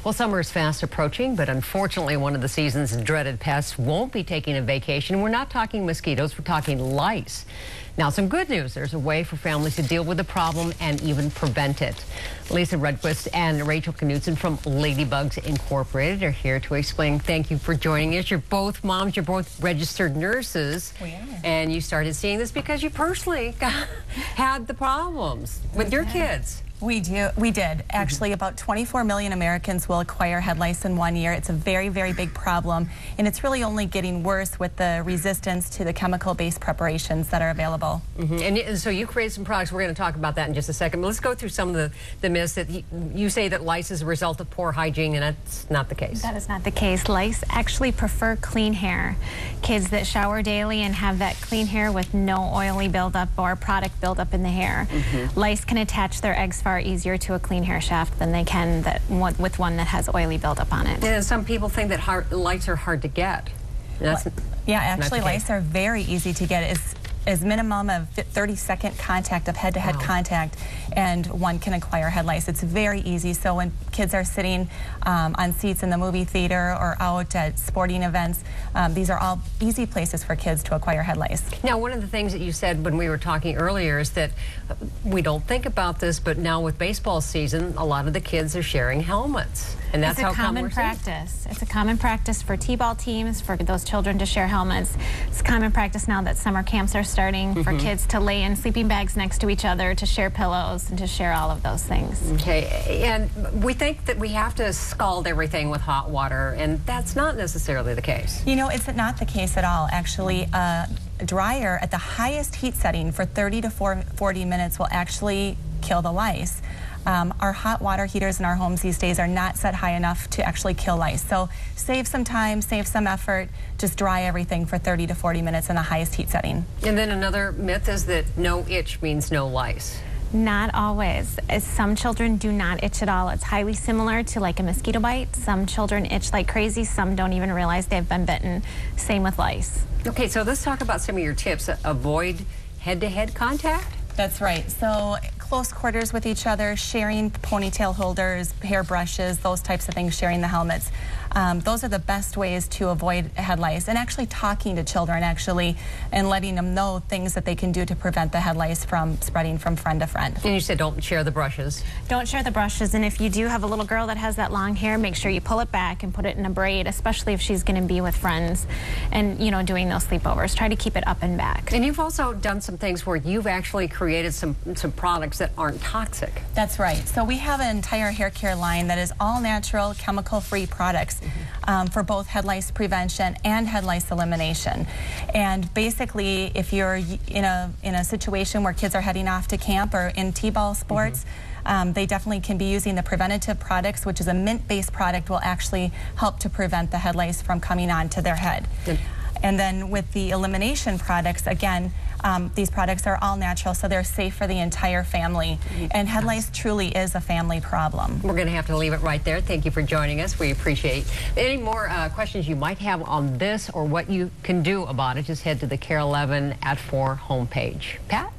Well, summer is fast approaching, but unfortunately, one of the season's dreaded pests won't be taking a vacation. We're not talking mosquitoes, we're talking lice. Now, some good news. There's a way for families to deal with the problem and even prevent it. Lice, Rudquist and Rachel Knutson from Ladibugs Inc. are here to explain. Thank you for joining us. You're both moms. You're both registered nurses. We are. And you started seeing this because you personally had the problems with your kids. We did. Actually, about 24 million Americans will acquire head lice in 1 year. It's a very, very big problem, and it's really only getting worse with the resistance to the chemical-based preparations that are available. And so you created some products. We're going to talk about that in just a second. But let's go through some of the myths that you say that lice is a result of poor hygiene, and that's not the case. That is not the case. Lice actually prefer clean hair. Kids that shower daily and have that clean hair with no oily buildup or product buildup in the hair. Lice can attach their eggs far easier to a clean hair shaft than they can with one that has oily buildup on it. And some people think that lice are hard to get. Yeah, actually lice are very easy to get. Is minimum of 30-second contact of head-to-head contact, and one can acquire head lice. It's very easy. So when kids are sitting on seats in the movie theater or out at sporting events, these are all easy places for kids to acquire head lice. Now, one of the things that you said when we were talking earlier is that we don't think about this, but now with baseball season, a lot of the kids are sharing helmets. And that's It's a common practice. It's a common practice for T-ball teams, for those children to share helmets. It's common practice now that summer camps are starting for kids to lay in sleeping bags next to each other, to share pillows, and to share all of those things. Okay, and we think that we have to scald everything with hot water, and that's not necessarily the case. You know, it's not the case at all. Actually, a dryer at the highest heat setting for 30 to 40 minutes will actually kill the lice. Our hot water heaters in our homes these days are not set high enough to actually kill lice. So save some time, save some effort, just dry everything for 30 to 40 minutes in the highest heat setting. And then another myth is that no itch means no lice. Not always. Some children do not itch at all. It's highly similar to like a mosquito bite. Some children itch like crazy. Some don't even realize they've been bitten. Same with lice. Okay, so let's talk about some of your tips. Avoid head-to-head contact? That's right. So close quarters with each other, sharing ponytail holders, hair brushes, those types of things, sharing the helmets. Those are the best ways to avoid head lice, and actually talking to children and letting them know things that they can do to prevent the head lice from spreading from friend to friend. And you said don't share the brushes. Don't share the brushes, and if you do have a little girl that has that long hair, make sure you pull it back and put it in a braid, especially if she's going to be with friends and, you know, doing those sleepovers. Try to keep it up and back. And you've also done some things where you've actually created some products that aren't toxic. That's right. So we have an entire hair care line that is all natural, chemical-free products for both head lice prevention and head lice elimination. And basically, if you're in a situation where kids are heading off to camp or in T-ball sports, they definitely can be using the preventative products, which is a mint-based product, will actually help to prevent the head lice from coming onto their head. And then with the elimination products, again, these products are all natural, so they're safe for the entire family. And head lice truly is a family problem. We're going to have to leave it right there. Thank you for joining us. We appreciate any more questions you might have on this or what you can do about it. Just head to the Care 11 at 4 homepage. Pat?